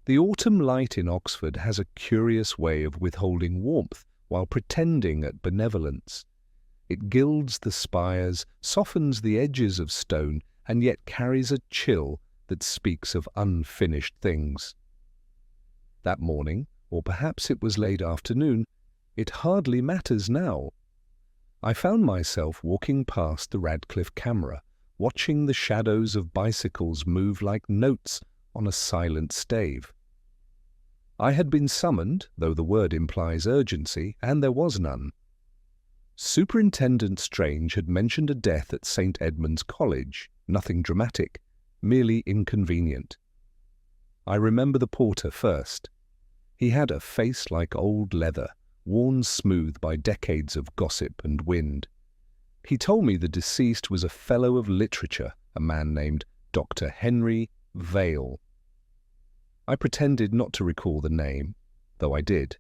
The autumn light in Oxford has a curious way of withholding warmth while pretending at benevolence. It gilds the spires, softens the edges of stone, and yet carries a chill that speaks of unfinished things. That morning, or perhaps it was late afternoon, it hardly matters now. I found myself walking past the Radcliffe camera, watching the shadows of bicycles move like notes on a silent stave. I had been summoned, though the word implies urgency, and there was none. Superintendent Strange had mentioned a death at St. Edmund's College, nothing dramatic, merely inconvenient. I remember the porter first. He had a face like old leather, worn smooth by decades of gossip and wind. He told me the deceased was a fellow of literature, a man named Dr. Henry Vale. I pretended not to recall the name, though I did.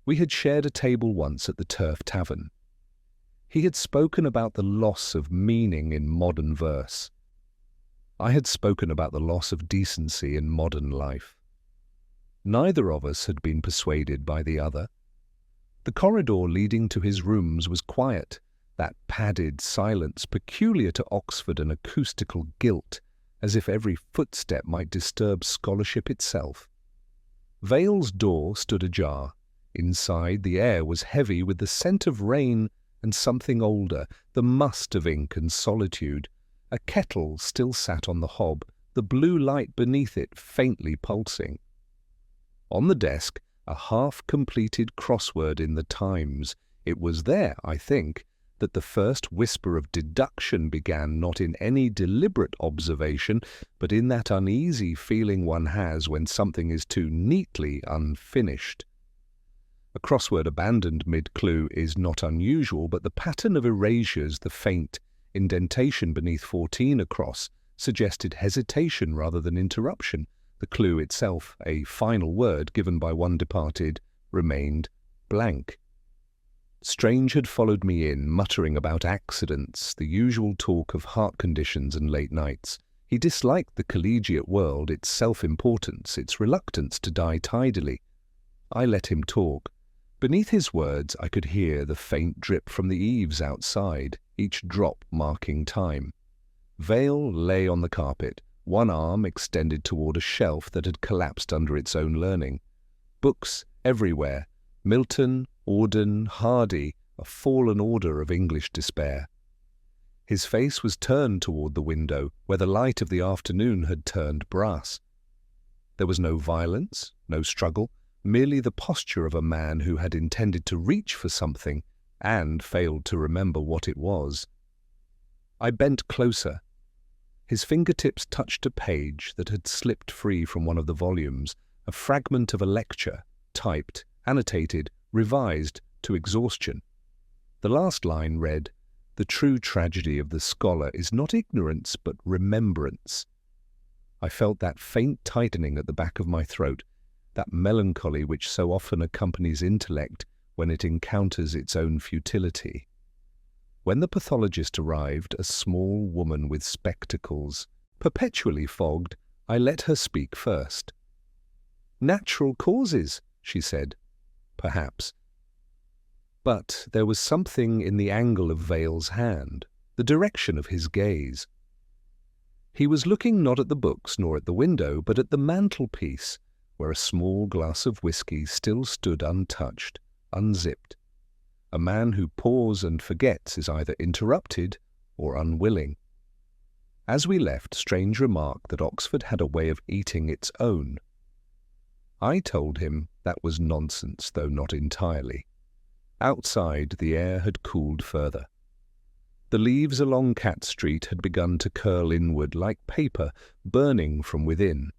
We had shared a table once at the Turf Tavern. He had spoken about the loss of meaning in modern verse. I had spoken about the loss of decency in modern life. Neither of us had been persuaded by the other. The corridor leading to his rooms was quiet, that padded silence peculiar to Oxford and acoustical gilt, as if every footstep might disturb scholarship itself. Vale's door stood ajar. Inside, the air was heavy with the scent of rain and something older, the must of ink and solitude. A kettle still sat on the hob, the blue light beneath it faintly pulsing. On the desk, a half-completed crossword in the Times. It was there, I think, that the first whisper of deduction began, not in any deliberate observation, but in that uneasy feeling one has when something is too neatly unfinished. A crossword abandoned mid-clue is not unusual, but the pattern of erasures, the faint indentation beneath 14 across, suggested hesitation rather than interruption. The clue itself, a final word given by one departed, remained blank. Strange had followed me in, muttering about accidents, the usual talk of heart conditions and late nights. He disliked the collegiate world, its self-importance, its reluctance to die tidily. I let him talk. Beneath his words I could hear the faint drip from the eaves outside, each drop marking time. Vale lay on the carpet, one arm extended toward a shelf that had collapsed under its own learning. Books everywhere, Milton, Auden, Hardy, a fallen order of English despair. His face was turned toward the window, where the light of the afternoon had turned brass. There was no violence, no struggle, merely the posture of a man who had intended to reach for something and failed to remember what it was. I bent closer. His fingertips touched a page that had slipped free from one of the volumes, a fragment of a lecture, typed, annotated, revised to exhaustion. The last line read, "The true tragedy of the scholar is not ignorance but remembrance." I felt that faint tightening at the back of my throat, that melancholy which so often accompanies intellect when it encounters its own futility. When the pathologist arrived, a small woman with spectacles, perpetually fogged, I let her speak first. "Natural causes," she said. Perhaps. But there was something in the angle of Vale's hand, the direction of his gaze. He was looking not at the books nor at the window, but at the mantelpiece, where a small glass of whisky still stood untouched, unzipped. A man who pours and forgets is either interrupted or unwilling. As we left, Strange remarked that Oxford had a way of eating its own. I told him that was nonsense, though not entirely. Outside, the air had cooled further. The leaves along Cat Street had begun to curl inward like paper burning from within.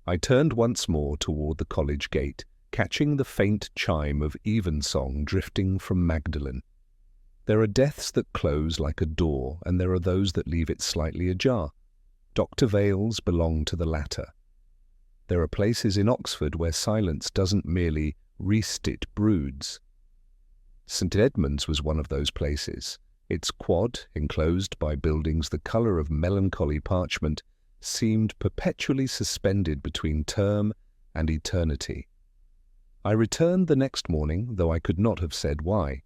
I turned once more toward the college gate, catching the faint chime of evensong drifting from Magdalen. There are deaths that close like a door, and there are those that leave it slightly ajar. Dr. Vale's belonged to the latter. There are places in Oxford where silence doesn't merely rest, it broods. St. Edmund's was one of those places. Its quad, enclosed by buildings the colour of melancholy parchment, seemed perpetually suspended between term and eternity. I returned the next morning, though I could not have said why.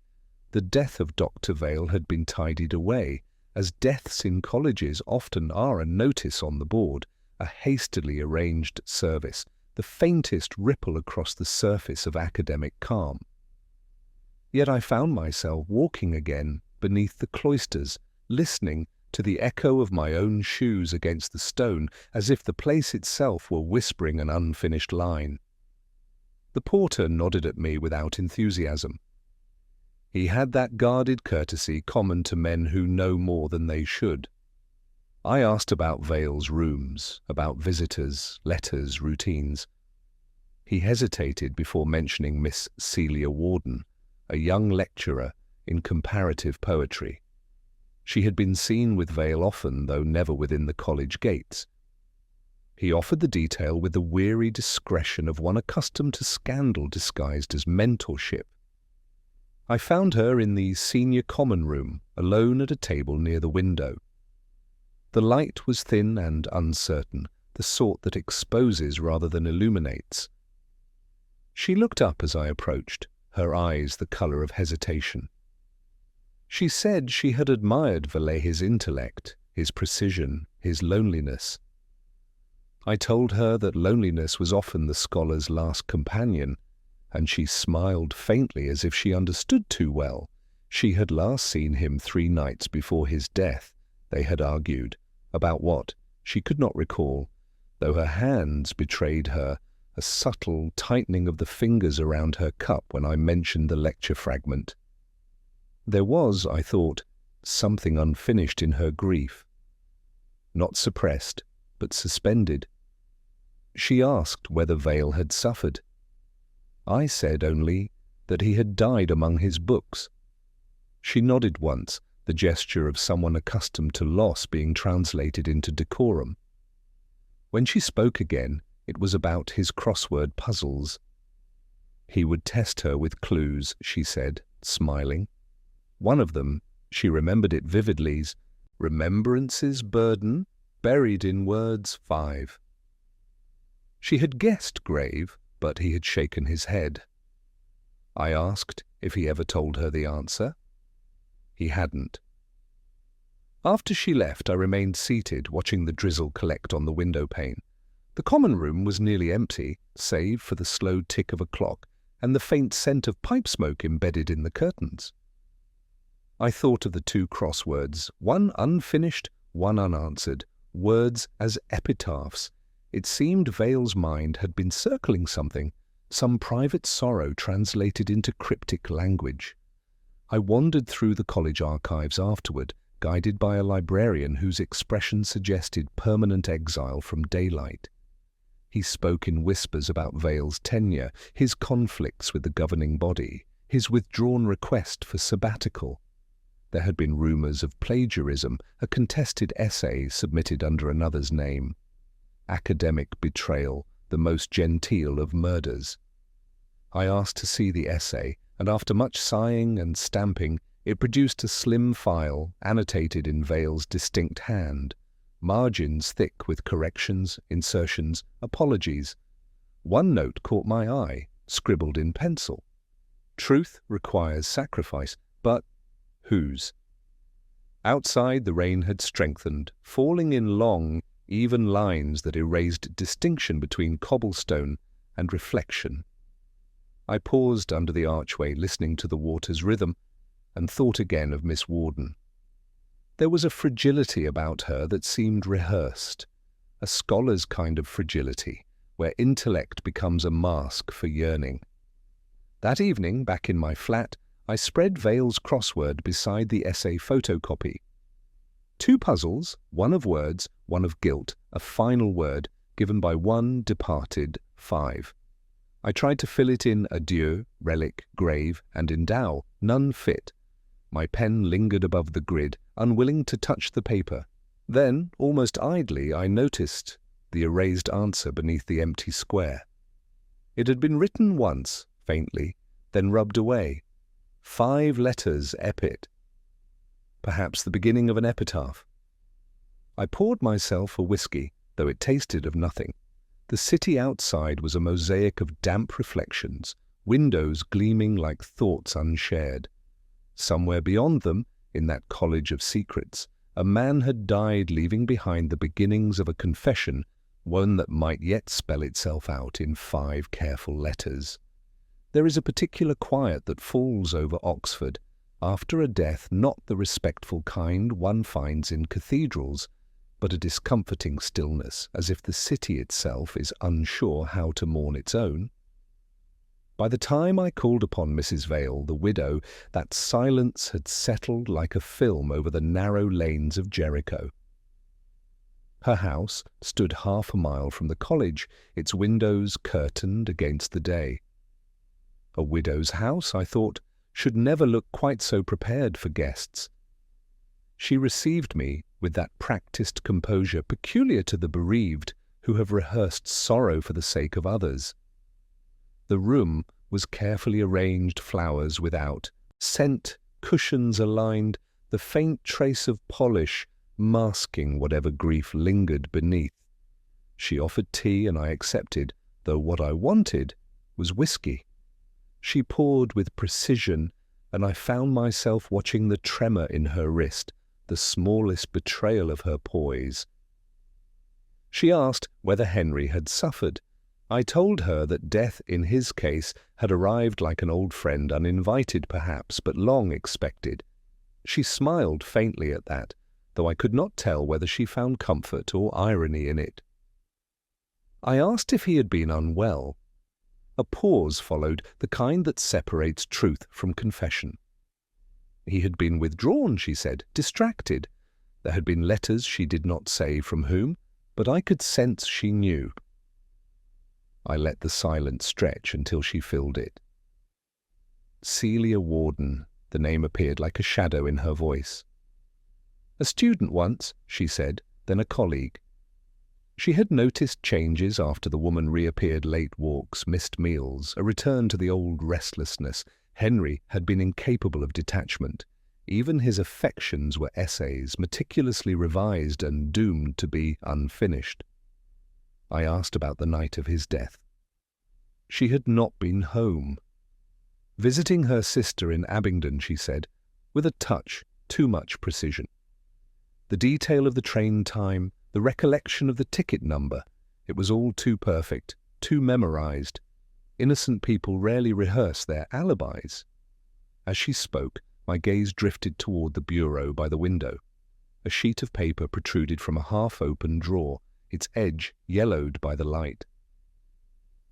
The death of Dr. Vale had been tidied away, as deaths in colleges often are, a notice on the board, a hastily arranged service, the faintest ripple across the surface of academic calm. Yet I found myself walking again beneath the cloisters, listening to the echo of my own shoes against the stone, as if the place itself were whispering an unfinished line. The porter nodded at me without enthusiasm. He had that guarded courtesy common to men who know more than they should. I asked about Vale's rooms, about visitors, letters, routines. He hesitated before mentioning Miss Celia Warden, a young lecturer in comparative poetry. She had been seen with Vale often, though never within the college gates. He offered the detail with the weary discretion of one accustomed to scandal disguised as mentorship. I found her in the senior common room, alone at a table near the window. The light was thin and uncertain, the sort that exposes rather than illuminates. She looked up as I approached, her eyes the colour of hesitation. She said she had admired Vallee's intellect, his precision, his loneliness. I told her that loneliness was often the scholar's last companion, and she smiled faintly as if she understood too well. She had last seen him 3 nights before his death, they had argued. About what, she could not recall, though her hands betrayed her, a subtle tightening of the fingers around her cup when I mentioned the lecture fragment. There was, I thought, something unfinished in her grief. Not suppressed, but suspended. She asked whether Vale had suffered. I said only that he had died among his books. She nodded once, the gesture of someone accustomed to loss being translated into decorum. When she spoke again, it was about his crossword puzzles. He would test her with clues, she said, smiling. One of them, she remembered it vividly, remembrance's burden, buried in words 5. She had guessed grave, but he had shaken his head. I asked if he ever told her the answer. He hadn't. After she left, I remained seated, watching the drizzle collect on the window pane. The common room was nearly empty, save for the slow tick of a clock and the faint scent of pipe smoke embedded in the curtains. I thought of the 2 crosswords, one unfinished, one unanswered, words as epitaphs. It seemed Vale's mind had been circling something, some private sorrow translated into cryptic language. I wandered through the college archives afterward, guided by a librarian whose expression suggested permanent exile from daylight. He spoke in whispers about Vale's tenure, his conflicts with the governing body, his withdrawn request for sabbatical. There had been rumours of plagiarism, a contested essay submitted under another's name. Academic betrayal, the most genteel of murders. I asked to see the essay, and after much sighing and stamping, it produced a slim file, annotated in Vale's distinct hand, margins thick with corrections, insertions, apologies. One note caught my eye, scribbled in pencil. Truth requires sacrifice, but whose? Outside, the rain had strengthened, falling in long, even lines that erased distinction between cobblestone and reflection. I paused under the archway, listening to the water's rhythm, and thought again of Miss Warden. There was a fragility about her that seemed rehearsed, a scholar's kind of fragility, where intellect becomes a mask for yearning. That evening, back in my flat, I spread Vale's crossword beside the essay photocopy. 2 puzzles, one of words, one of guilt, a final word, given by one departed 5. I tried to fill it in adieu, relic, grave, and endow, none fit. My pen lingered above the grid, unwilling to touch the paper. Then, almost idly, I noticed the erased answer beneath the empty square. It had been written once, faintly, then rubbed away. 5 letters epit. Perhaps the beginning of an epitaph. I poured myself a whisky, though it tasted of nothing. The city outside was a mosaic of damp reflections, windows gleaming like thoughts unshared. Somewhere beyond them, in that college of secrets, a man had died, leaving behind the beginnings of a confession, one that might yet spell itself out in 5 careful letters. There is a particular quiet that falls over Oxford, after a death not the respectful kind one finds in cathedrals, but a discomforting stillness, as if the city itself is unsure how to mourn its own. By the time I called upon Mrs. Vale, the widow, that silence had settled like a film over the narrow lanes of Jericho. Her house stood half a mile from the college, its windows curtained against the day. A widow's house, I thought, should never look quite so prepared for guests. She received me with that practised composure peculiar to the bereaved who have rehearsed sorrow for the sake of others. The room was carefully arranged, flowers without, scent, cushions aligned, the faint trace of polish masking whatever grief lingered beneath. She offered tea and I accepted, though what I wanted was whiskey. She poured with precision, and I found myself watching the tremor in her wrist, the smallest betrayal of her poise. She asked whether Henry had suffered. I told her that death in his case had arrived like an old friend, uninvited perhaps, but long expected. She smiled faintly at that, though I could not tell whether she found comfort or irony in it. I asked if he had been unwell. A pause followed, the kind that separates truth from confession. He had been withdrawn, she said, distracted. There had been letters she did not say from whom, but I could sense she knew. I let the silence stretch until she filled it. Celia Warden, the name appeared like a shadow in her voice. A student once, she said, then a colleague. She had noticed changes after the woman reappeared: late walks, missed meals, a return to the old restlessness. Henry had been incapable of detachment. Even his affections were essays, meticulously revised and doomed to be unfinished. I asked about the night of his death. She had not been home. Visiting her sister in Abingdon, she said, with a touch too much precision. The detail of the train time, the recollection of the ticket number, it was all too perfect, too memorized. Innocent people rarely rehearse their alibis. As she spoke, my gaze drifted toward the bureau by the window. A sheet of paper protruded from a half-open drawer, its edge yellowed by the light.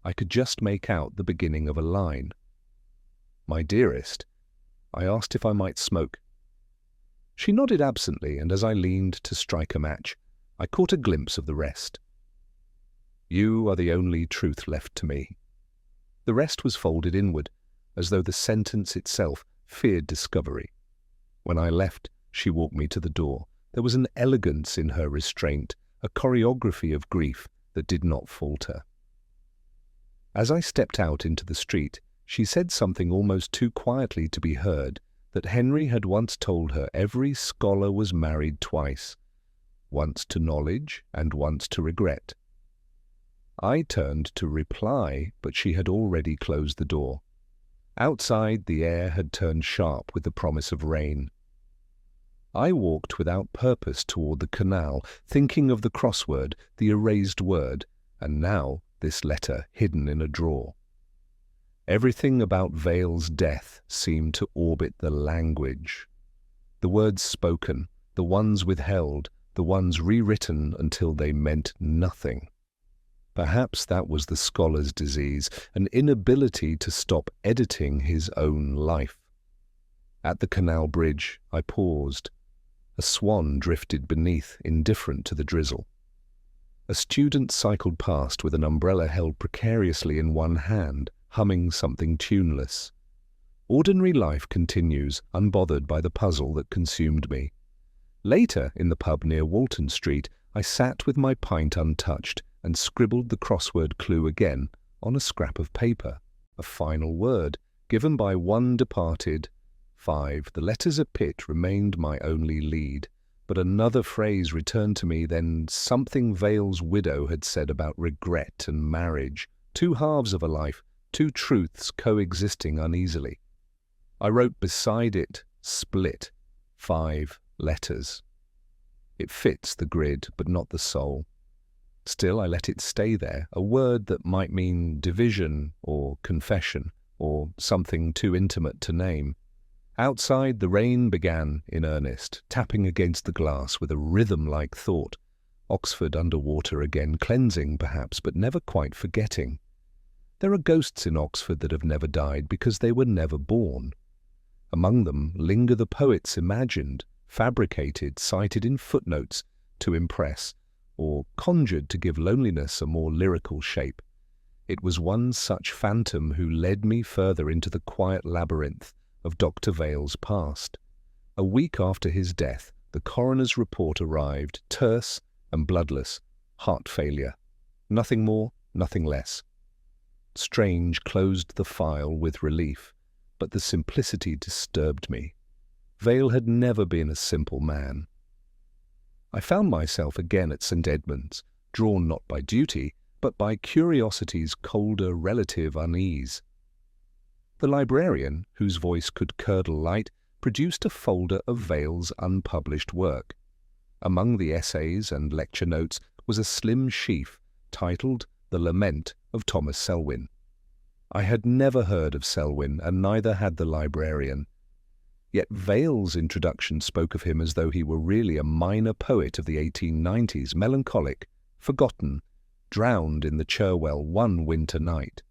I could just make out the beginning of a line. "My dearest," I asked if I might smoke. She nodded absently, and as I leaned to strike a match, I caught a glimpse of the rest. "You are the only truth left to me." The rest was folded inward, as though the sentence itself feared discovery. When I left, she walked me to the door. There was an elegance in her restraint, a choreography of grief that did not falter. As I stepped out into the street, she said something almost too quietly to be heard, that Henry had once told her every scholar was married twice, once to knowledge and once to regret. I turned to reply, but she had already closed the door. Outside, the air had turned sharp with the promise of rain. I walked without purpose toward the canal, thinking of the crossword, the erased word, and now this letter hidden in a drawer. Everything about Vale's death seemed to orbit the language. The words spoken, the ones withheld, the ones rewritten until they meant nothing. Perhaps that was the scholar's disease, an inability to stop editing his own life. At the canal bridge, I paused. A swan drifted beneath, indifferent to the drizzle. A student cycled past with an umbrella held precariously in one hand, humming something tuneless. Ordinary life continues, unbothered by the puzzle that consumed me. Later, in the pub near Walton Street, I sat with my pint untouched and scribbled the crossword clue again on a scrap of paper, a final word, given by one departed. 5. The letters of Pitt remained my only lead, But another phrase returned to me then, something Vale's widow had said about regret and marriage, two halves of a life, two truths coexisting uneasily. I wrote beside it, split, 5 letters. It fits the grid, but not the soul. Still, I let it stay there, a word that might mean division or confession, or something too intimate to name. Outside, the rain began in earnest, tapping against the glass with a rhythm-like thought. Oxford under water again, cleansing perhaps, but never quite forgetting. There are ghosts in Oxford that have never died because they were never born. Among them linger the poets imagined, fabricated, cited in footnotes to impress, or conjured to give loneliness a more lyrical shape. It was one such phantom who led me further into the quiet labyrinth of Dr. Vale's past. A week after his death, the coroner's report arrived, terse and bloodless, heart failure. Nothing more, nothing less. Strange closed the file with relief, but the simplicity disturbed me. Vale had never been a simple man. I found myself again at St. Edmund's, drawn not by duty, but by curiosity's colder relative unease. The librarian, whose voice could curdle light, produced a folder of Vale's unpublished work. Among the essays and lecture notes was a slim sheaf titled The Lament of Thomas Selwyn. I had never heard of Selwyn, and neither had the librarian. Yet Vale's introduction spoke of him as though he were really a minor poet of the 1890s, melancholic, forgotten, drowned in the Cherwell one winter night.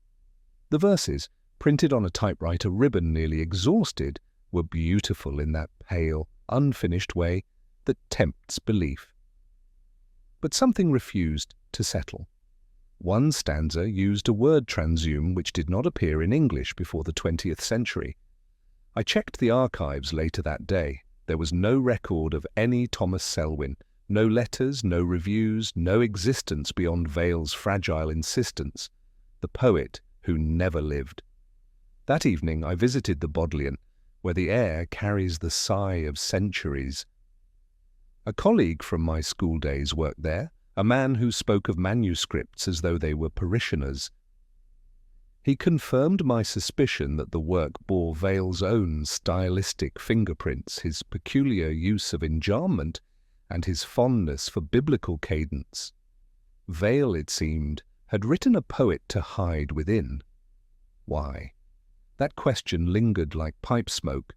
The verses, printed on a typewriter ribbon nearly exhausted, were beautiful in that pale, unfinished way that tempts belief. But something refused to settle. One stanza used a word transume which did not appear in English before the 20th century. I checked the archives later that day. There was no record of any Thomas Selwyn, no letters, no reviews, no existence beyond Vale's fragile insistence, the poet who never lived. That evening I visited the Bodleian, where the air carries the sigh of centuries. A colleague from my school days worked there, a man who spoke of manuscripts as though they were parishioners. He confirmed my suspicion that the work bore Vale's own stylistic fingerprints, his peculiar use of enjambment, and his fondness for biblical cadence. Vale, it seemed, had written a poet to hide within. Why? That question lingered like pipe smoke,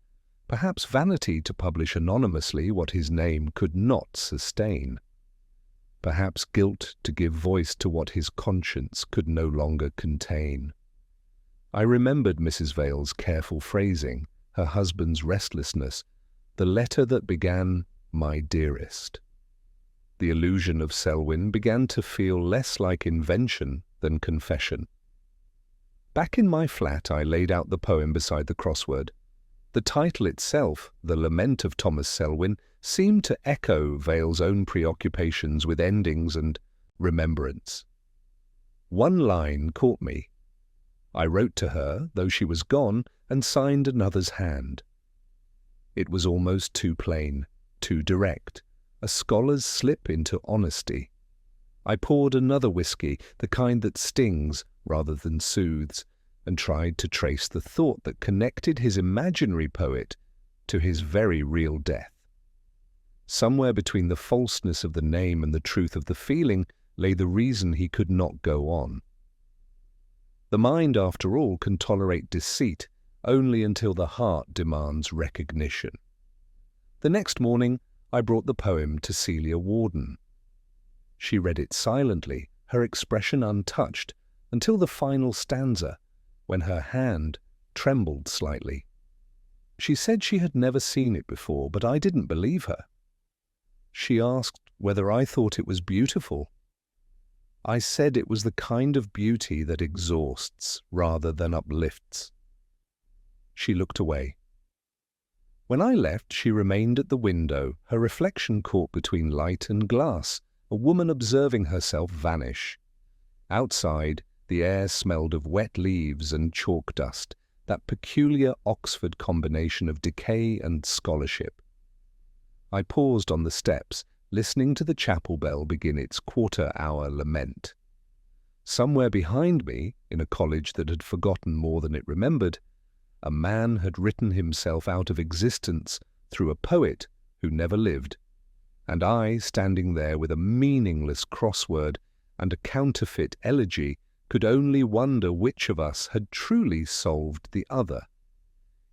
perhaps vanity to publish anonymously what his name could not sustain. Perhaps guilt to give voice to what his conscience could no longer contain. I remembered Mrs. Vale's careful phrasing, her husband's restlessness, the letter that began, "My dearest." The allusion of Selwyn began to feel less like invention than confession. Back in my flat, I laid out the poem beside the crossword. The title itself, The Lament of Thomas Selwyn, seemed to echo Vale's own preoccupations with endings and remembrance. One line caught me. I wrote to her, though she was gone, and signed another's hand. It was almost too plain, too direct, a scholar's slip into honesty. I poured another whiskey, the kind that stings rather than soothes, and tried to trace the thought that connected his imaginary poet to his very real death. Somewhere between the falseness of the name and the truth of the feeling lay the reason he could not go on. The mind, after all, can tolerate deceit only until the heart demands recognition. The next morning I brought the poem to Celia Warden. She read it silently, her expression untouched, until the final stanza, when her hand trembled slightly. She said she had never seen it before, but I didn't believe her. She asked whether I thought it was beautiful. I said it was the kind of beauty that exhausts rather than uplifts. She looked away. When I left, she remained at the window, her reflection caught between light and glass, a woman observing herself vanish. Outside, the air smelled of wet leaves and chalk dust, that peculiar Oxford combination of decay and scholarship. I paused on the steps, listening to the chapel bell begin its quarter-hour lament. Somewhere behind me, in a college that had forgotten more than it remembered, a man had written himself out of existence through a poet who never lived, and I, standing there with a meaningless crossword and a counterfeit elegy, could only wonder which of us had truly solved the other.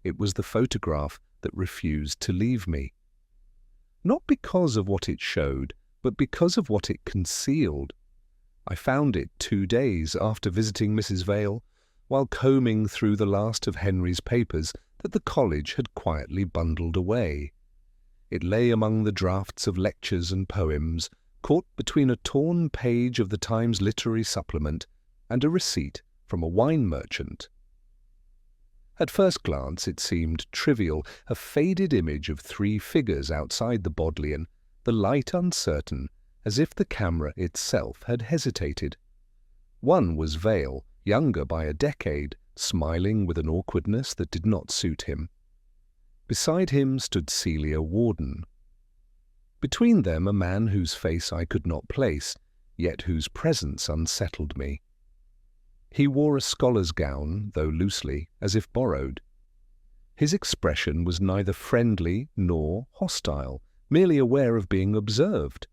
It was the photograph that refused to leave me. Not because of what it showed, but because of what it concealed. I found it 2 days after visiting Mrs. Vale, while combing through the last of Henry's papers that the college had quietly bundled away. It lay among the drafts of lectures and poems, caught between a torn page of the Times literary supplement and a receipt from a wine merchant. At first glance it seemed trivial, a faded image of 3 figures outside the Bodleian, the light uncertain, as if the camera itself had hesitated. One was Vale, younger by a decade, smiling with an awkwardness that did not suit him. Beside him stood Celia Warden. Between them a man whose face I could not place, yet whose presence unsettled me. He wore a scholar's gown, though loosely, as if borrowed. His expression was neither friendly nor hostile, merely aware of being observed.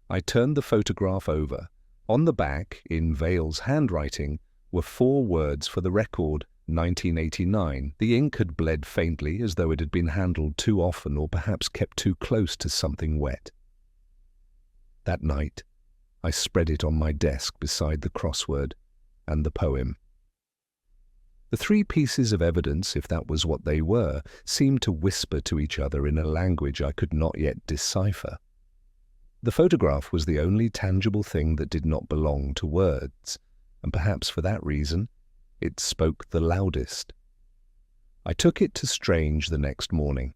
I turned the photograph over. On the back, in Vale's handwriting, were 4 words for the record, 1989. The ink had bled faintly, as though it had been handled too often or perhaps kept too close to something wet. That night, I spread it on my desk beside the crossword and the poem. The 3 pieces of evidence, if that was what they were, seemed to whisper to each other in a language I could not yet decipher. The photograph was the only tangible thing that did not belong to words, and perhaps for that reason, it spoke the loudest. I took it to Strange the next morning.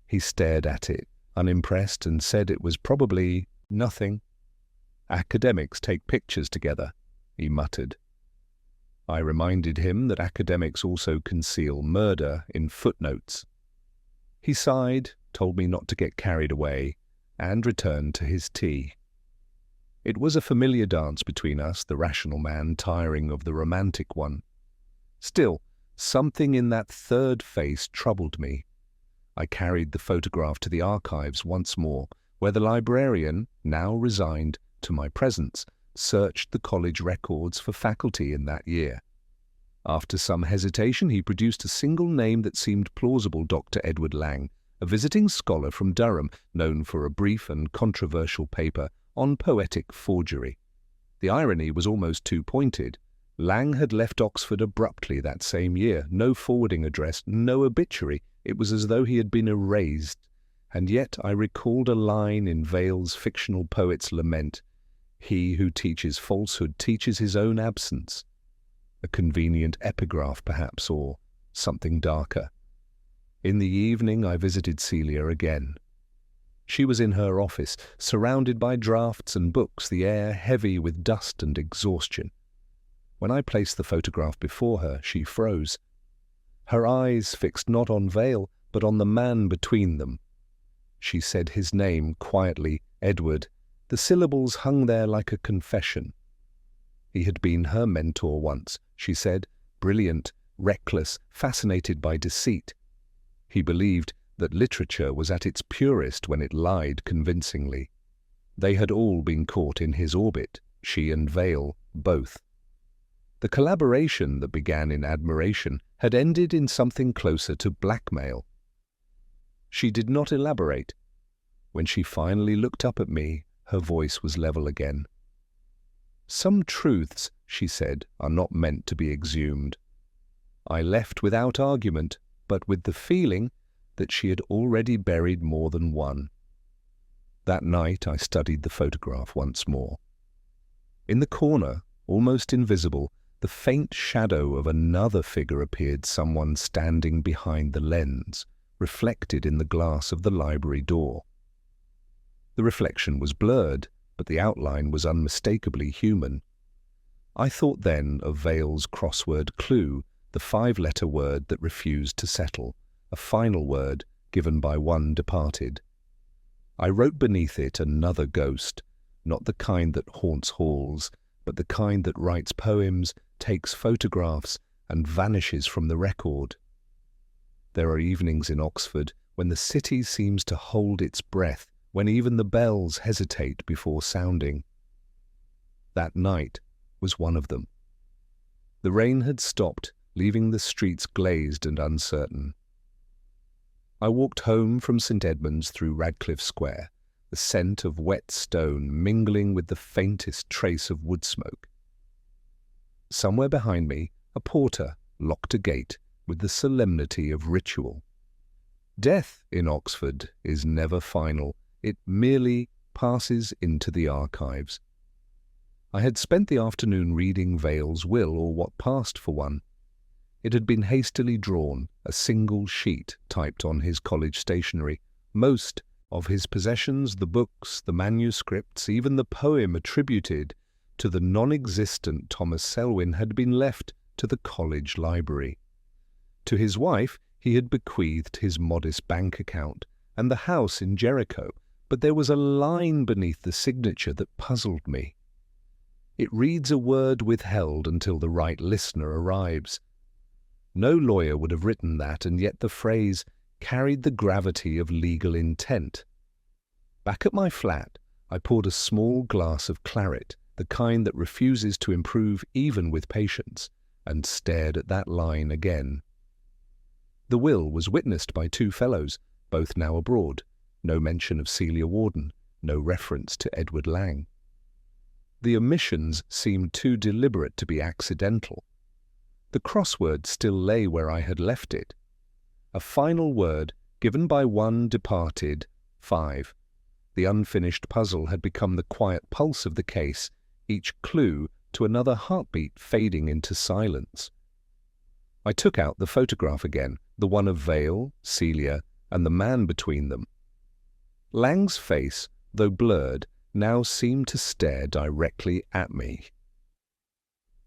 He stared at it, unimpressed, and said it was probably nothing. "Academics take pictures together," he muttered. I reminded him that academics also conceal murder in footnotes. He sighed, told me not to get carried away, and returned to his tea. It was a familiar dance between us, the rational man tiring of the romantic one. Still, something in that third face troubled me. I carried the photograph to the archives once more, where the librarian, now resigned to my presence, searched the college records for faculty in that year. After some hesitation, he produced a single name that seemed plausible: Dr. Edward Lang, a visiting scholar from Durham, known for a brief and controversial paper on poetic forgery. The irony was almost too pointed. Lang had left Oxford abruptly that same year, no forwarding address, no obituary. It was as though he had been erased. And yet I recalled a line in Vale's fictional poet's lament: "He who teaches falsehood teaches his own absence." A convenient epigraph, perhaps, or something darker. In the evening I visited Celia again. She was in her office, surrounded by drafts and books, the air heavy with dust and exhaustion. When I placed the photograph before her, she froze. Her eyes fixed not on Vale, but on the man between them. She said his name quietly, Edward. The syllables hung there like a confession. He had been her mentor once, she said, brilliant, reckless, fascinated by deceit. He believed that literature was at its purest when it lied convincingly. They had all been caught in his orbit, she and Vale, both. The collaboration that began in admiration had ended in something closer to blackmail. She did not elaborate. When she finally looked up at me, her voice was level again. "Some truths," she said, "are not meant to be exhumed." I left without argument, but with the feeling that she had already buried more than one. That night I studied the photograph once more. In the corner, almost invisible, the faint shadow of another figure appeared, someone standing behind the lens, reflected in the glass of the library door. The reflection was blurred, but the outline was unmistakably human. I thought then of Vale's crossword clue, the 5-letter word that refused to settle, a final word given by one departed. I wrote beneath it another ghost, not the kind that haunts halls, but the kind that writes poems, takes photographs, and vanishes from the record. There are evenings in Oxford when the city seems to hold its breath, when even the bells hesitate before sounding. That night was one of them. The rain had stopped, leaving the streets glazed and uncertain. I walked home from St. Edmund's through Radcliffe Square, the scent of wet stone mingling with the faintest trace of wood smoke. Somewhere behind me, a porter locked a gate with the solemnity of ritual. Death in Oxford is never final. It merely passes into the archives. I had spent the afternoon reading Vale's will, or what passed for one. It had been hastily drawn, a single sheet typed on his college stationery. Most of his possessions, the books, the manuscripts, even the poem attributed to the non-existent Thomas Selwyn, had been left to the college library. To his wife he had bequeathed his modest bank account and the house in Jericho, but there was a line beneath the signature that puzzled me. It reads a word withheld until the right listener arrives. No lawyer would have written that, and yet the phrase carried the gravity of legal intent. Back at my flat, I poured a small glass of claret, the kind that refuses to improve even with patience, and stared at that line again. The will was witnessed by two fellows, both now abroad. No mention of Celia Warden, no reference to Edward Lang. The omissions seemed too deliberate to be accidental. The crossword still lay where I had left it. A final word given by one departed, 5. The unfinished puzzle had become the quiet pulse of the case, each clue to another heartbeat fading into silence. I took out the photograph again, the one of Vale, Celia, and the man between them. Lang's face, though blurred, now seemed to stare directly at me.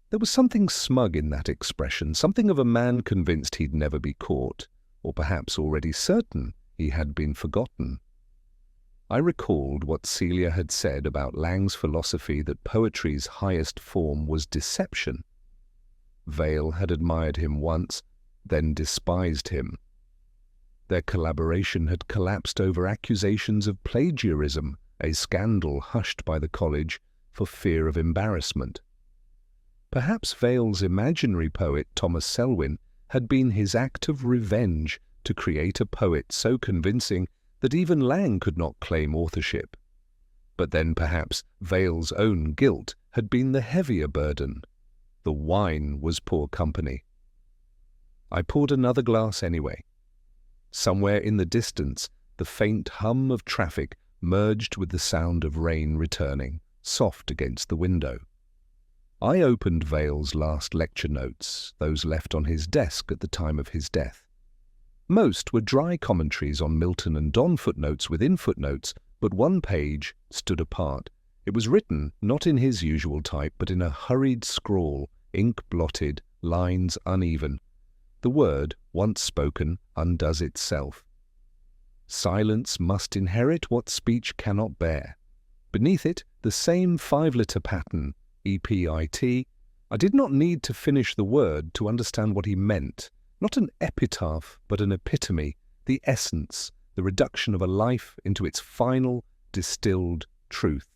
There was something smug in that expression, something of a man convinced he'd never be caught, or perhaps already certain he had been forgotten. I recalled what Celia had said about Lang's philosophy that poetry's highest form was deception. Vale had admired him once, then despised him. Their collaboration had collapsed over accusations of plagiarism, a scandal hushed by the college for fear of embarrassment. Perhaps Vale's imaginary poet, Thomas Selwyn, had been his act of revenge to create a poet so convincing that even Lang could not claim authorship. But then perhaps Vale's own guilt had been the heavier burden. The wine was poor company. I poured another glass anyway. Somewhere in the distance, the faint hum of traffic merged with the sound of rain returning, soft against the window. I opened Vale's last lecture notes, those left on his desk at the time of his death. Most were dry commentaries on Milton and Donne, footnotes within footnotes, but one page stood apart. It was written not in his usual type, but in a hurried scrawl, ink blotted, lines uneven. The word, once spoken, undoes itself. Silence must inherit what speech cannot bear. Beneath it, the same 5-letter pattern, EPIT. I did not need to finish the word to understand what he meant. Not an epitaph, but an epitome, the essence, the reduction of a life into its final, distilled truth.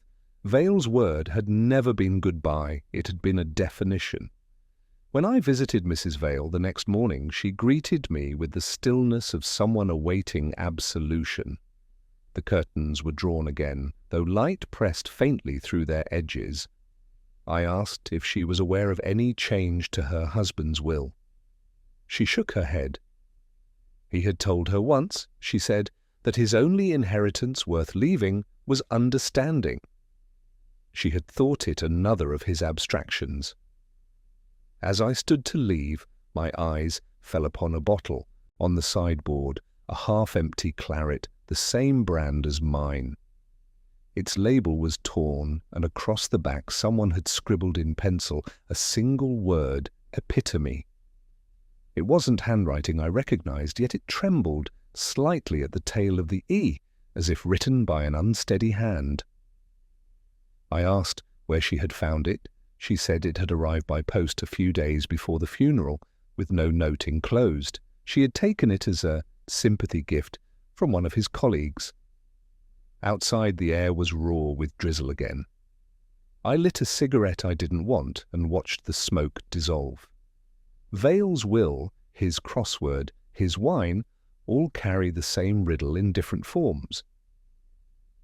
Vale's word had never been goodbye, it had been a definition. When I visited Mrs. Vale the next morning, she greeted me with the stillness of someone awaiting absolution. The curtains were drawn again, though light pressed faintly through their edges. I asked if she was aware of any change to her husband's will. She shook her head. He had told her once, she said, that his only inheritance worth leaving was understanding. She had thought it another of his abstractions. As I stood to leave, my eyes fell upon a bottle on the sideboard, a half-empty claret, the same brand as mine. Its label was torn, and across the back someone had scribbled in pencil a single word, epitome. It wasn't handwriting I recognized, yet it trembled slightly at the tail of the E, as if written by an unsteady hand. I asked where she had found it. She said it had arrived by post a few days before the funeral, with no note enclosed. She had taken it as a sympathy gift from one of his colleagues. Outside, the air was raw with drizzle again. I lit a cigarette I didn't want and watched the smoke dissolve. Vale's will, his crossword, his wine, all carry the same riddle in different forms.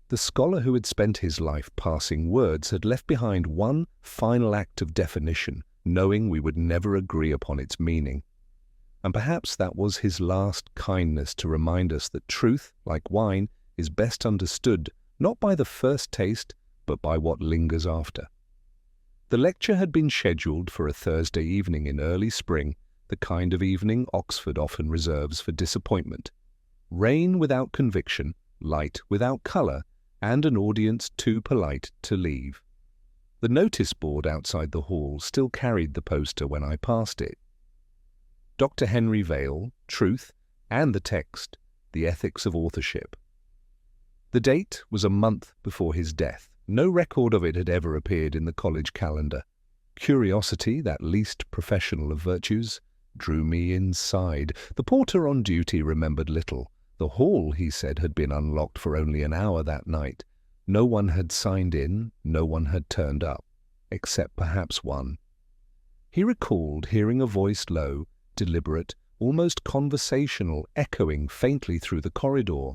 The scholar who had spent his life parsing words had left behind one final act of definition, knowing we would never agree upon its meaning. And perhaps that was his last kindness to remind us that truth, like wine, is best understood not by the first taste, but by what lingers after. The lecture had been scheduled for a Thursday evening in early spring, the kind of evening Oxford often reserves for disappointment. Rain without conviction, light without colour, and an audience too polite to leave. The notice board outside the hall still carried the poster when I passed it. Dr. Henry Vale, Truth, and the text, The Ethics of Authorship. The date was a month before his death. No record of it had ever appeared in the college calendar. Curiosity, that least professional of virtues, drew me inside. The porter on duty remembered little. The hall, he said, had been unlocked for only an hour that night. No one had signed in, no one had turned up, except perhaps one. He recalled hearing a voice low, deliberate, almost conversational, echoing faintly through the corridor.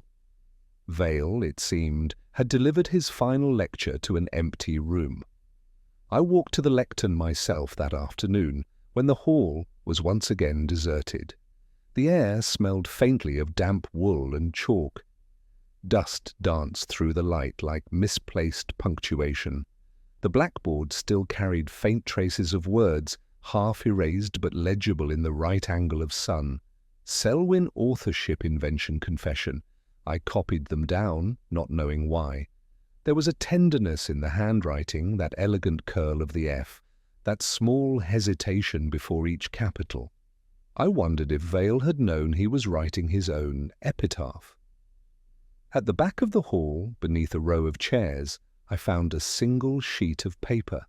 Vale, it seemed, had delivered his final lecture to an empty room. I walked to the lectern myself that afternoon, when the hall was once again deserted. The air smelled faintly of damp wool and chalk. Dust danced through the light like misplaced punctuation. The blackboard still carried faint traces of words, half erased but legible in the right angle of sun. Selwyn authorship invention confession. I copied them down, not knowing why. There was a tenderness in the handwriting, that elegant curl of the F, that small hesitation before each capital. I wondered if Vale had known he was writing his own epitaph. At the back of the hall, beneath a row of chairs, I found a single sheet of paper.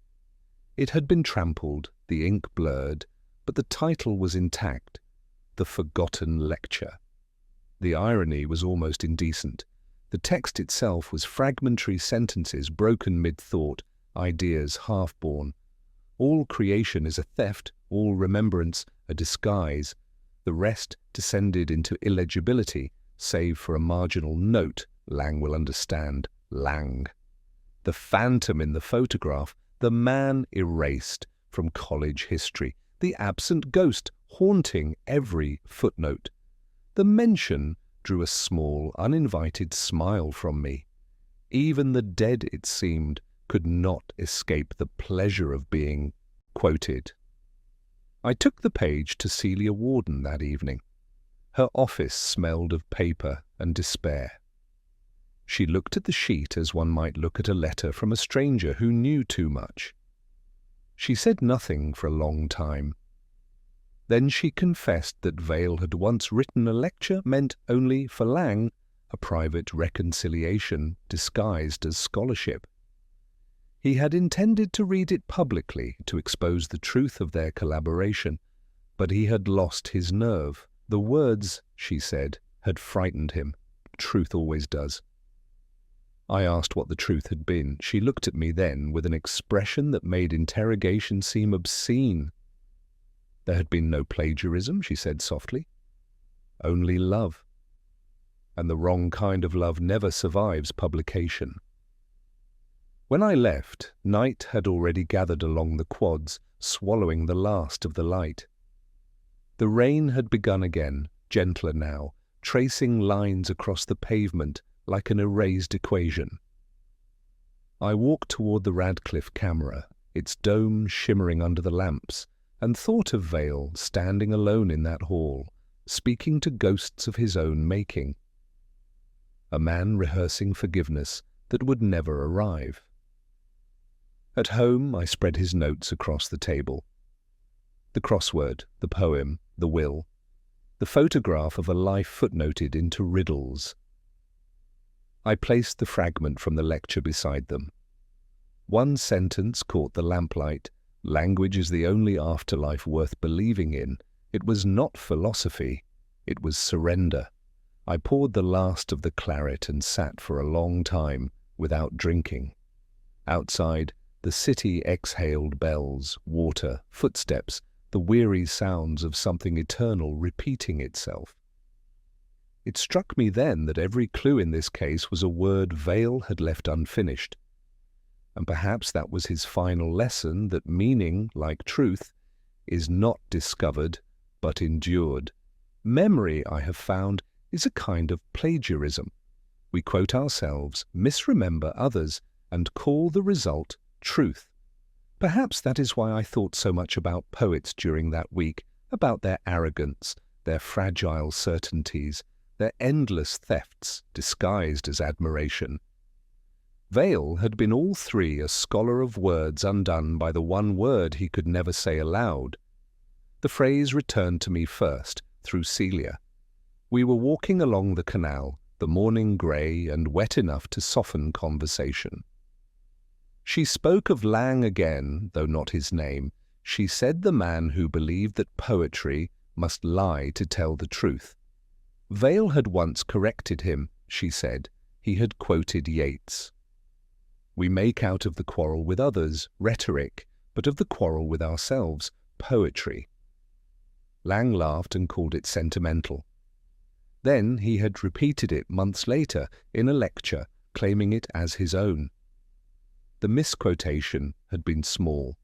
It had been trampled, the ink blurred, but the title was intact, The Forgotten Lecture. The irony was almost indecent. The text itself was fragmentary sentences broken mid-thought, ideas half-born. All creation is a theft, all remembrance a disguise. The rest descended into illegibility, save for a marginal note, Lang will understand, Lang. The phantom in the photograph, the man erased from college history, the absent ghost haunting every footnote. The mention drew a small, uninvited smile from me. Even the dead, it seemed, could not escape the pleasure of being quoted. I took the page to Celia Warden that evening. Her office smelled of paper and despair. She looked at the sheet as one might look at a letter from a stranger who knew too much. She said nothing for a long time. Then she confessed that Vale had once written a lecture meant only for Lang, a private reconciliation disguised as scholarship. He had intended to read it publicly to expose the truth of their collaboration, but he had lost his nerve. The words, she said, had frightened him. Truth always does. I asked what the truth had been. She looked at me then with an expression that made interrogation seem obscene. There had been no plagiarism, she said softly. Only love. And the wrong kind of love never survives publication. When I left, night had already gathered along the quads, swallowing the last of the light. The rain had begun again, gentler now, tracing lines across the pavement like an erased equation. I walked toward the Radcliffe camera, its dome shimmering under the lamps, and thought of Vale standing alone in that hall, speaking to ghosts of his own making. A man rehearsing forgiveness that would never arrive. At home, I spread his notes across the table. The crossword, the poem, the will. the photograph of a life footnoted into riddles. I placed the fragment from the lecture beside them. One sentence caught the lamplight. Language is the only afterlife worth believing in. It was not philosophy. It was surrender. I poured the last of the claret and sat for a long time without drinking. Outside, the city exhaled bells, water, footsteps, the weary sounds of something eternal repeating itself. It struck me then that every clue in this case was a word Vale had left unfinished. And perhaps that was his final lesson, that meaning, like truth, is not discovered but endured. Memory, I have found, is a kind of plagiarism. We quote ourselves, misremember others, and call the result truth. Perhaps that is why I thought so much about poets during that week, about their arrogance, their fragile certainties, their endless thefts disguised as admiration. Vale had been all three a scholar of words undone by the one word he could never say aloud. The phrase returned to me first, through Celia. We were walking along the canal, the morning grey and wet enough to soften conversation. She spoke of Lang again, though not his name. She said the man who believed that poetry must lie to tell the truth. Vale had once corrected him, she said. He had quoted Yeats. We make out of the quarrel with others rhetoric, but of the quarrel with ourselves poetry. Lang laughed and called it sentimental. Then he had repeated it months later in a lecture, claiming it as his own. The misquotation had been small.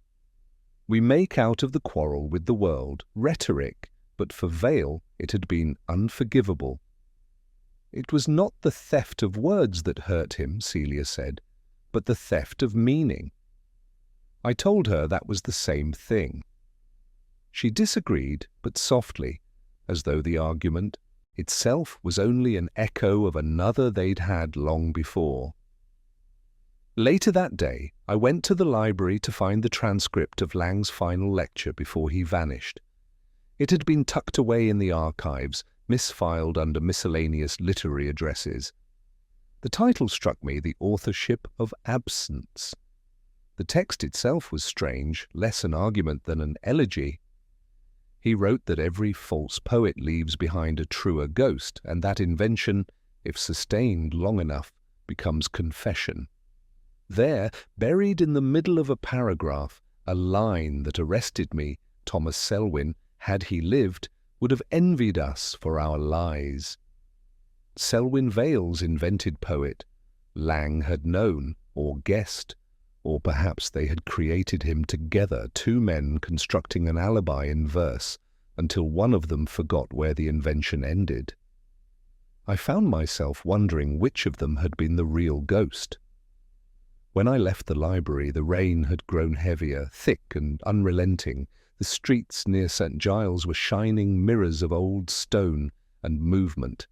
We make out of the quarrel with the world rhetoric, but for Vale it had been unforgivable. It was not the theft of words that hurt him, Celia said, but the theft of meaning. I told her that was the same thing. She disagreed, but softly, as though the argument itself was only an echo of another they'd had long before. Later that day, I went to the library to find the transcript of Lang's final lecture before he vanished. It had been tucked away in the archives, misfiled under miscellaneous literary addresses. The title struck me, The Authorship of Absence. The text itself was strange, less an argument than an elegy. He wrote that every false poet leaves behind a truer ghost, and that invention, if sustained long enough, becomes confession. There, buried in the middle of a paragraph, a line that arrested me, Thomas Selwyn, had he lived, would have envied us for our lies. Selwyn Vale's invented poet, Lang had known, or guessed, or perhaps they had created him together, two men constructing an alibi in verse, until one of them forgot where the invention ended. I found myself wondering which of them had been the real ghost. When I left the library, the rain had grown heavier, thick and unrelenting. The streets near St. Giles were shining mirrors of old stone and movement.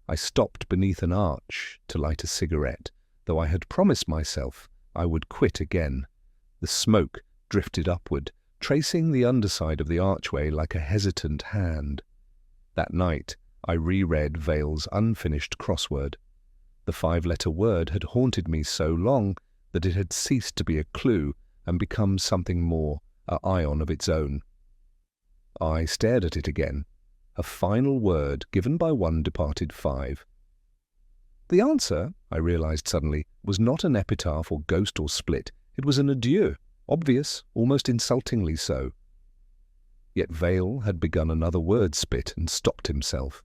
I stopped beneath an arch to light a cigarette, though I had promised myself I would quit again. The smoke drifted upward, tracing the underside of the archway like a hesitant hand. That night, I reread Vale's unfinished crossword. The five-letter word had haunted me so long that it had ceased to be a clue and become something more, an ion of its own. I stared at it again, a final word given by one departed five. The answer, I realized suddenly, was not an epitaph or ghost or split. It was an adieu, obvious, almost insultingly so. Yet Vale had begun another word spit and stopped himself,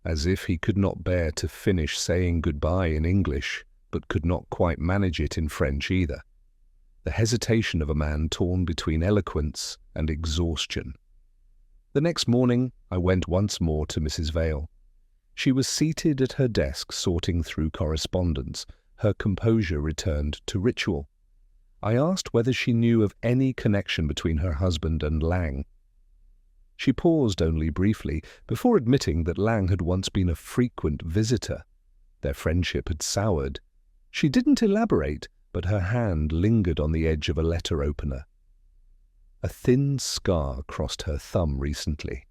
as if he could not bear to finish saying goodbye in English, but could not quite manage it in French either. The hesitation of a man torn between eloquence and exhaustion. The next morning, I went once more to Mrs. Vale. She was seated at her desk sorting through correspondence. Her composure returned to ritual. I asked whether she knew of any connection between her husband and Lang. She paused only briefly before admitting that Lang had once been a frequent visitor. Their friendship had soured. She didn't elaborate, but her hand lingered on the edge of a letter opener. A thin scar crossed her thumb recently.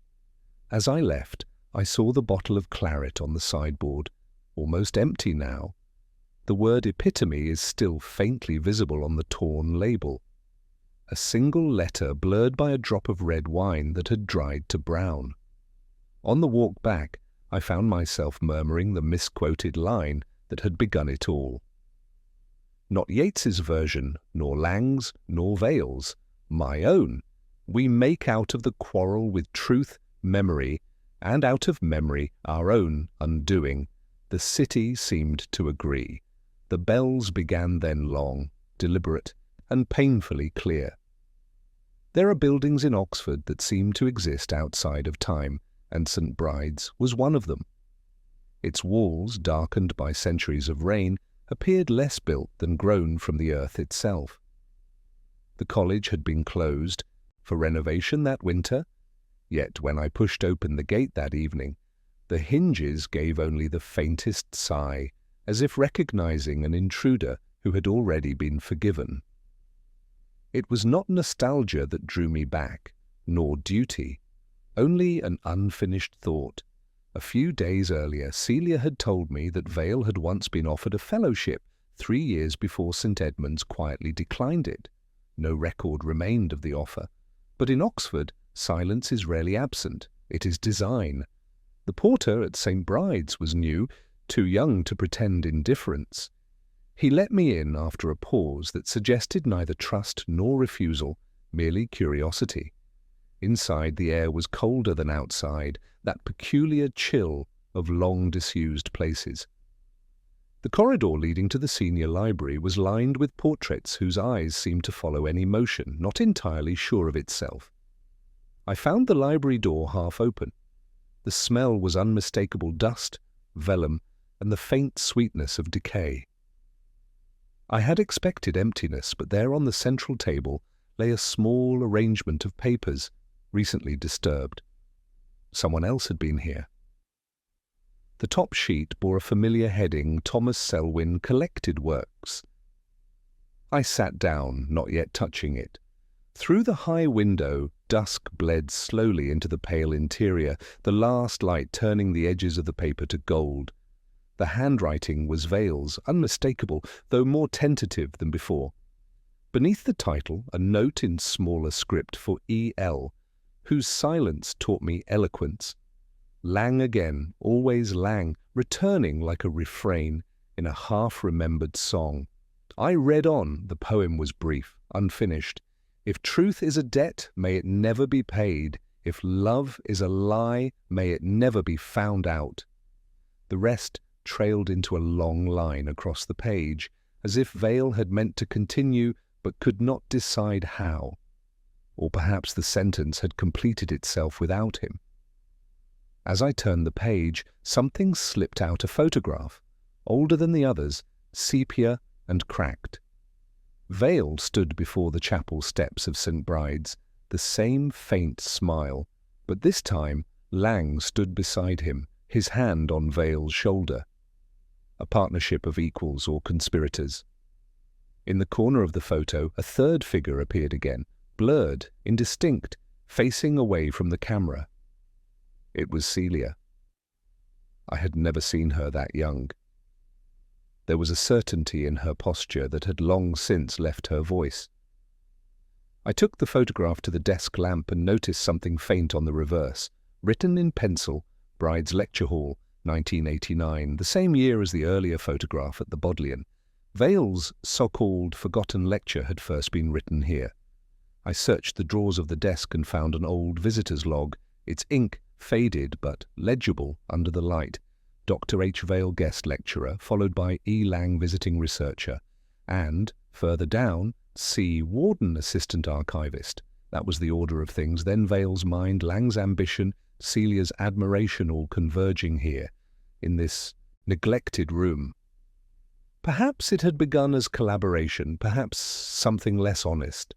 As I left, I saw the bottle of claret on the sideboard, almost empty now. The word epitome is still faintly visible on the torn label. A single letter blurred by a drop of red wine that had dried to brown. On the walk back, I found myself murmuring the misquoted line that had begun it all. Not Yeats's version, nor Lang's, nor Vale's, my own. We make out of the quarrel with truth memory, and out of memory our own undoing. The city seemed to agree. The bells began then long, deliberate, and painfully clear. There are buildings in Oxford that seem to exist outside of time, and St. Bride's was one of them. Its walls, darkened by centuries of rain, appeared less built than grown from the earth itself. The college had been closed for renovation that winter, yet when I pushed open the gate that evening, the hinges gave only the faintest sigh, as if recognizing an intruder who had already been forgiven. It was not nostalgia that drew me back, nor duty, only an unfinished thought. A few days earlier, Celia had told me that Vale had once been offered a fellowship 3 years before St. Edmund's quietly declined it. No record remained of the offer, but in Oxford, silence is rarely absent. It is design. The porter at St. Bride's was new, too young to pretend indifference. He let me in after a pause that suggested neither trust nor refusal, merely curiosity. Inside, the air was colder than outside, that peculiar chill of long disused places. The corridor leading to the senior library was lined with portraits whose eyes seemed to follow any motion, not entirely sure of itself. I found the library door half open. The smell was unmistakable dust, vellum, and the faint sweetness of decay. I had expected emptiness, but there on the central table lay a small arrangement of papers, recently disturbed. Someone else had been here. The top sheet bore a familiar heading, Thomas Selwyn Collected Works. I sat down, not yet touching it. Through the high window, dusk bled slowly into the pale interior, the last light turning the edges of the paper to gold. The handwriting was Vale's, unmistakable, though more tentative than before. Beneath the title, a note in smaller script for E.L., whose silence taught me eloquence. Lang again, always Lang, returning like a refrain in a half-remembered song. I read on. The poem was brief, unfinished. If truth is a debt, may it never be paid. If love is a lie, may it never be found out. The rest trailed into a long line across the page, as if Vale had meant to continue but could not decide how. Or perhaps the sentence had completed itself without him. As I turned the page, something slipped out a photograph, older than the others, sepia and cracked. Vale stood before the chapel steps of St. Bride's, the same faint smile, but this time Lang stood beside him, his hand on Vale's shoulder. A partnership of equals or conspirators. In the corner of the photo, a third figure appeared again, blurred, indistinct, facing away from the camera. It was Celia. I had never seen her that young. There was a certainty in her posture that had long since left her voice. I took the photograph to the desk lamp and noticed something faint on the reverse, written in pencil, Bride's Lecture Hall, 1989, the same year as the earlier photograph at the Bodleian. Vale's so-called forgotten lecture had first been written here. I searched the drawers of the desk and found an old visitor's log, its ink faded but legible under the light. Dr. H. Vale, guest lecturer, followed by E. Lang, visiting researcher, and, further down, C. Warden, assistant archivist. That was the order of things. Then Vale's mind, Lang's ambition, Celia's admiration all converging here, in this neglected room. Perhaps it had begun as collaboration, perhaps something less honest.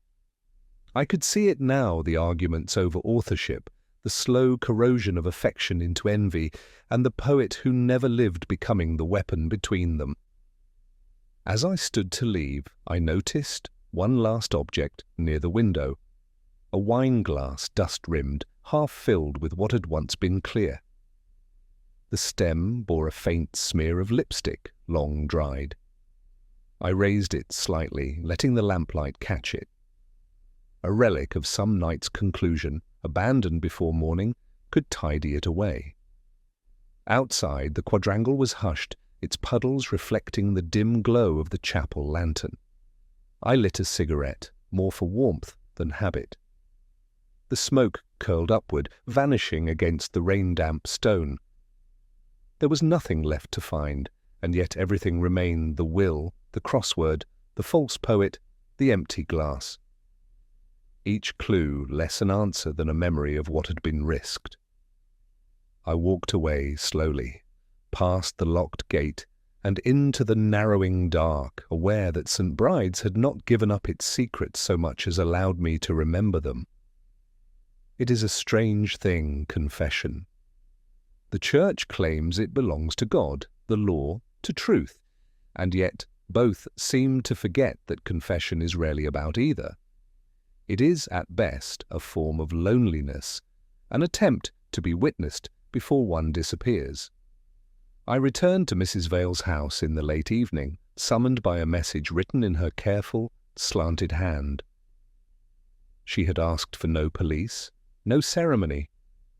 I could see it now, the arguments over authorship, the slow corrosion of affection into envy, and the poet who never lived becoming the weapon between them. As I stood to leave, I noticed one last object near the window. A wine glass, dust-rimmed, half filled with what had once been clear. The stem bore a faint smear of lipstick, long dried. I raised it slightly, letting the lamplight catch it. A relic of some night's conclusion, abandoned before morning, could tidy it away. Outside, the quadrangle was hushed, its puddles reflecting the dim glow of the chapel lantern. I lit a cigarette, more for warmth than habit. The smoke curled upward, vanishing against the rain-damp stone. There was nothing left to find, and yet everything remained: the will, the crossword, the false poet, the empty glass. Each clue less an answer than a memory of what had been risked. I walked away slowly, past the locked gate and into the narrowing dark, aware that St. Bride's had not given up its secrets so much as allowed me to remember them. It is a strange thing, confession. The Church claims it belongs to God, the law, to truth, and yet both seem to forget that confession is rarely about either. It is, at best, a form of loneliness, an attempt to be witnessed before one disappears. I returned to Mrs. Vale's house in the late evening, summoned by a message written in her careful, slanted hand. She had asked for no police, no ceremony,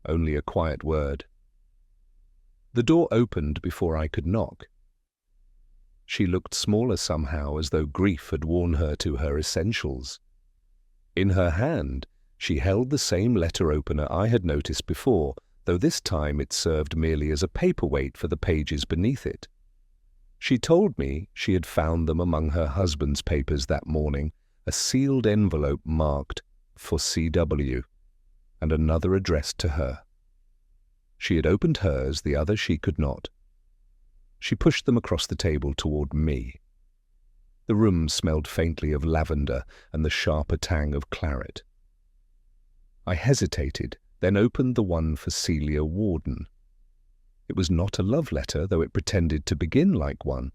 only a quiet word. The door opened before I could knock. She looked smaller somehow, as though grief had worn her to her essentials. In her hand, she held the same letter opener I had noticed before, though this time it served merely as a paperweight for the pages beneath it. She told me she had found them among her husband's papers that morning, a sealed envelope marked for C.W., and another addressed to her. She had opened hers, the other she could not. She pushed them across the table toward me. The room smelled faintly of lavender and the sharper tang of claret. I hesitated, then opened the one for Celia Warden. It was not a love letter, though it pretended to begin like one.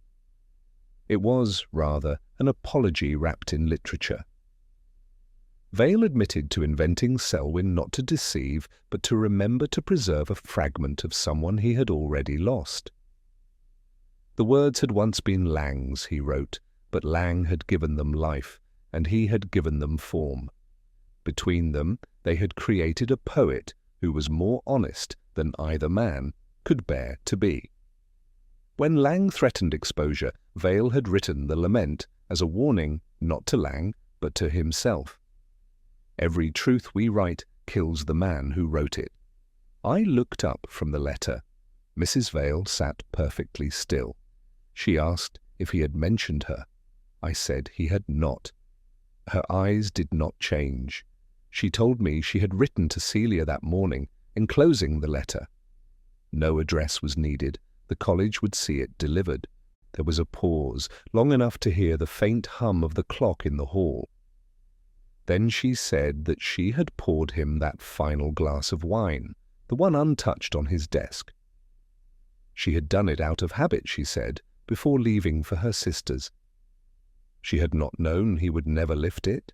It was, rather, an apology wrapped in literature. Vale admitted to inventing Selwyn not to deceive, but to remember to preserve a fragment of someone he had already lost. The words had once been Lang's, he wrote, but Lang had given them life, and he had given them form. Between them, they had created a poet who was more honest than either man could bear to be. When Lang threatened exposure, Vale had written the lament as a warning not to Lang, but to himself. Every truth we write kills the man who wrote it. I looked up from the letter. Mrs. Vale sat perfectly still. She asked if he had mentioned her. I said he had not. Her eyes did not change. She told me she had written to Celia that morning, enclosing the letter. No address was needed. The college would see it delivered. There was a pause, long enough to hear the faint hum of the clock in the hall. Then she said that she had poured him that final glass of wine, the one untouched on his desk. She had done it out of habit, she said, before leaving for her sisters. She had not known he would never lift it.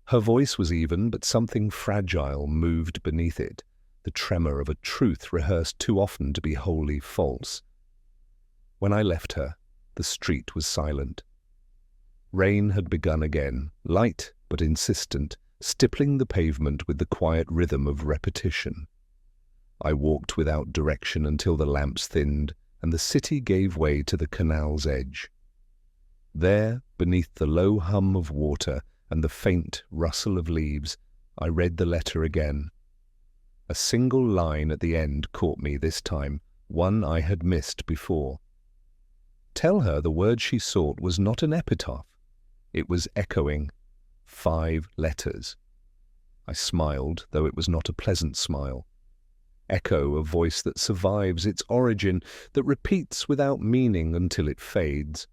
Her voice was even, but something fragile moved beneath it, the tremor of a truth rehearsed too often to be wholly false. When I left her, the street was silent. Rain had begun again, light but insistent, stippling the pavement with the quiet rhythm of repetition. I walked without direction until the lamps thinned and the city gave way to the canal's edge. There, beneath the low hum of water and the faint rustle of leaves, I read the letter again. A single line at the end caught me this time, one I had missed before. Tell her the word she sought was not an epitaph. It was echoing, 5 letters. I smiled, though it was not a pleasant smile. Echo, a voice that survives its origin, that repeats without meaning until it fades.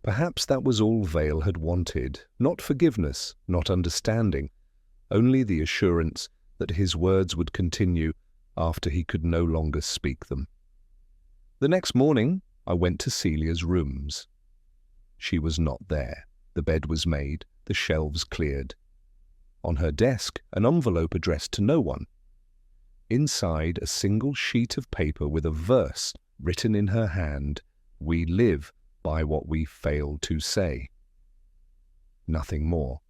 Perhaps that was all Vale had wanted, not forgiveness, not understanding, only the assurance that his words would continue after he could no longer speak them. The next morning, I went to Celia's rooms. She was not there. The bed was made, the shelves cleared. On her desk, an envelope addressed to no one. Inside, a single sheet of paper with a verse written in her hand, "We live by what we fail to say." Nothing more.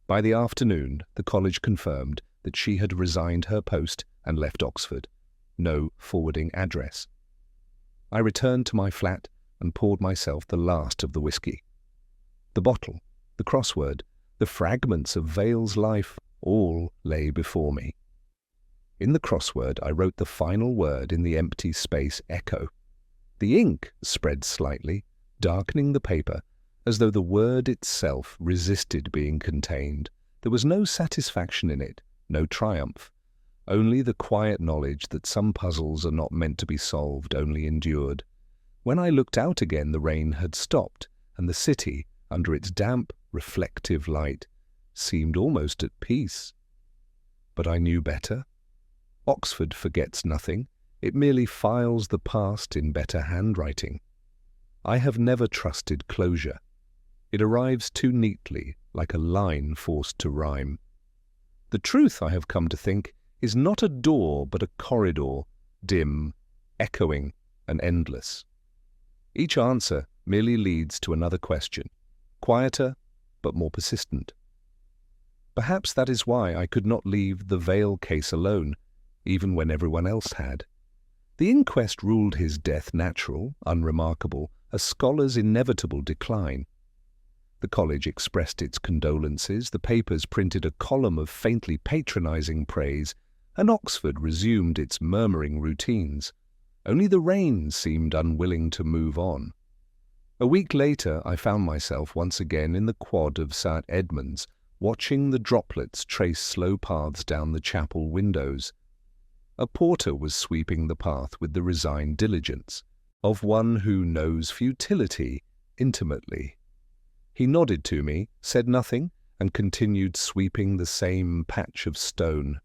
By the afternoon, the college confirmed that she had resigned her post and left Oxford. No forwarding address. I returned to my flat and poured myself the last of the whisky. The bottle, the crossword, the fragments of Vale's life, all lay before me. In the crossword, I wrote the final word in the empty space echo. The ink spread slightly, darkening the paper, as though the word itself resisted being contained. There was no satisfaction in it, no triumph, only the quiet knowledge that some puzzles are not meant to be solved, only endured. When I looked out again, the rain had stopped, and the city, under its damp, reflective light, seemed almost at peace. But I knew better. Oxford forgets nothing. It merely files the past in better handwriting. I have never trusted closure. It arrives too neatly, like a line forced to rhyme. The truth, I have come to think, is not a door but a corridor, dim, echoing, and endless. Each answer merely leads to another question, quieter but more persistent. Perhaps that is why I could not leave the Vale case alone, even when everyone else had. The inquest ruled his death natural, unremarkable, a scholar's inevitable decline. The college expressed its condolences, the papers printed a column of faintly patronizing praise, and Oxford resumed its murmuring routines. Only the rain seemed unwilling to move on. A week later, I found myself once again in the quad of St. Edmund's, watching the droplets trace slow paths down the chapel windows. A porter was sweeping the path with the resigned diligence of one who knows futility intimately. He nodded to me, said nothing, and continued sweeping the same patch of stone.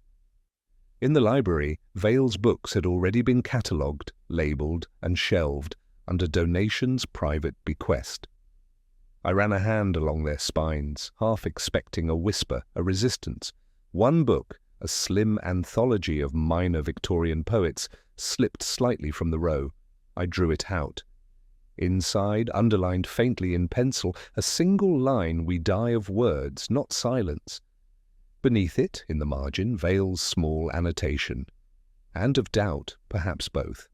In the library, Vale's books had already been catalogued, labelled, and shelved under Donation's private bequest. I ran a hand along their spines, half expecting a whisper, a resistance. One book, a slim anthology of minor Victorian poets, slipped slightly from the row. I drew it out. Inside, underlined faintly in pencil, a single line, "We die of words, not silence." Beneath it, in the margin, Vale's small annotation. And of doubt, perhaps both.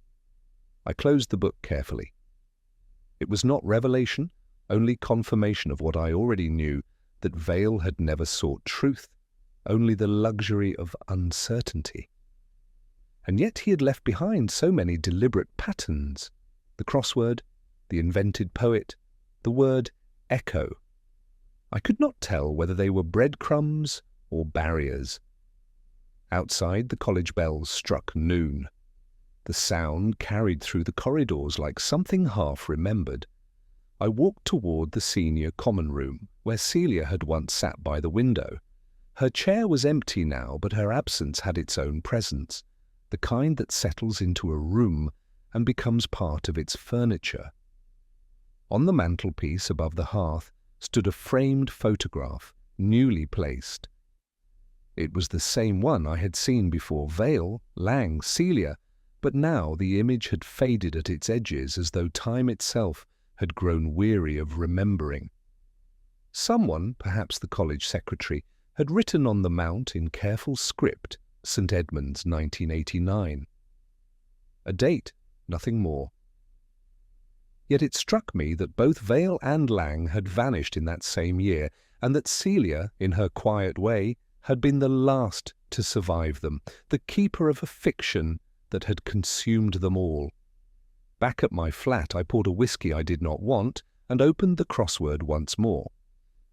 I closed the book carefully. It was not revelation, only confirmation of what I already knew, that Vale had never sought truth, only the luxury of uncertainty. And yet he had left behind so many deliberate patterns. The crossword, the invented poet, the word echo. I could not tell whether they were breadcrumbs or barriers. Outside, the college bells struck noon. The sound carried through the corridors like something half remembered. I walked toward the senior common room, where Celia had once sat by the window. Her chair was empty now, but her absence had its own presence, the kind that settles into a room and becomes part of its furniture. On the mantelpiece above the hearth stood a framed photograph, newly placed. It was the same one I had seen before: Vale, Lang, Celia, but now the image had faded at its edges as though time itself had grown weary of remembering. Someone, perhaps the college secretary, had written on the mount in careful script, St. Edmund's 1989. A date, nothing more. Yet it struck me that both Vale and Lang had vanished in that same year, and that Celia, in her quiet way, had been the last to survive them, the keeper of a fiction that had consumed them all. Back at my flat, I poured a whisky I did not want and opened the crossword once more.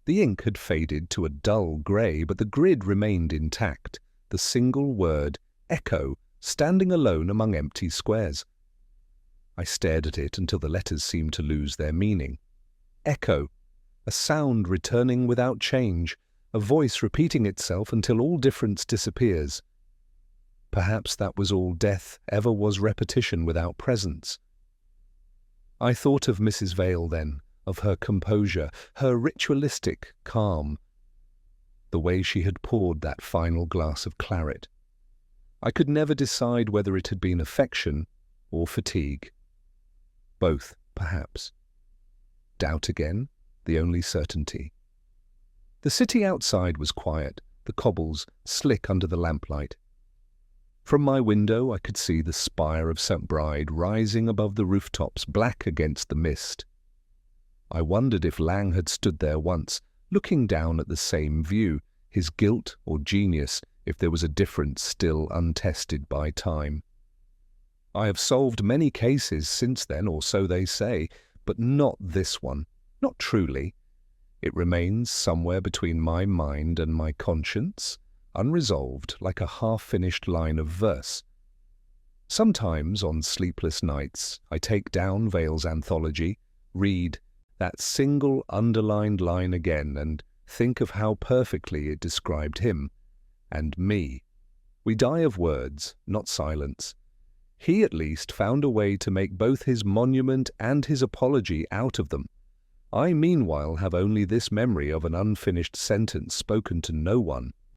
The ink had faded to a dull grey, but the grid remained intact, the single word, echo, standing alone among empty squares. I stared at it until the letters seemed to lose their meaning. Echo, a sound returning without change, a voice repeating itself until all difference disappears. Perhaps that was all death ever was, repetition without presence. I thought of Mrs. Vale then, of her composure, her ritualistic calm. the way she had poured that final glass of claret. I could never decide whether it had been affection or fatigue. Both, perhaps. Doubt again, the only certainty. The city outside was quiet, the cobbles slick under the lamplight. From my window I could see the spire of St. Bride rising above the rooftops, black against the mist. I wondered if Lang had stood there once, looking down at the same view, his guilt or genius, if there was a difference still untested by time. I have solved many cases since then, or so they say, but not this one, not truly. It remains somewhere between my mind and my conscience, unresolved like a half-finished line of verse. Sometimes, on sleepless nights, I take down Vale's anthology, read that single underlined line again, and think of how perfectly it described him and me. We die of words, not silence. He at least found a way to make both his monument and his apology out of them. I meanwhile have only this memory of an unfinished sentence spoken to no one,